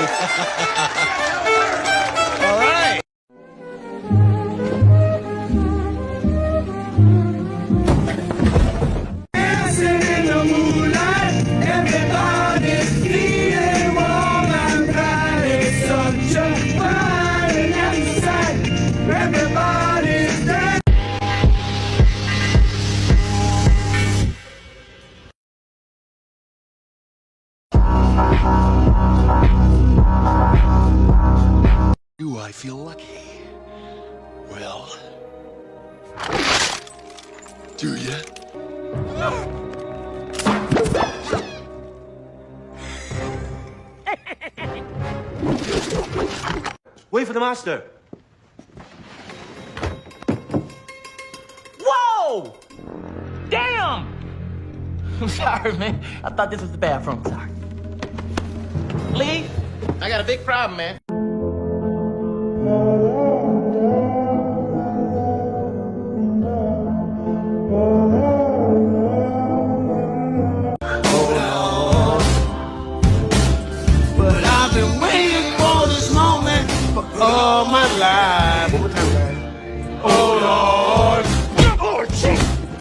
All right. Dancing in the moonlight, everybody's feeling warm and bright. It's such a fine and happy sight. Everybody's dancing. Do I feel lucky? Well, do ya? Wait for the master. Whoa! Damn! I'm sorry, man. I thought this was the bathroom. Sorry. Lee, I got a big problem, man. But I've been waiting for this moment for all my life.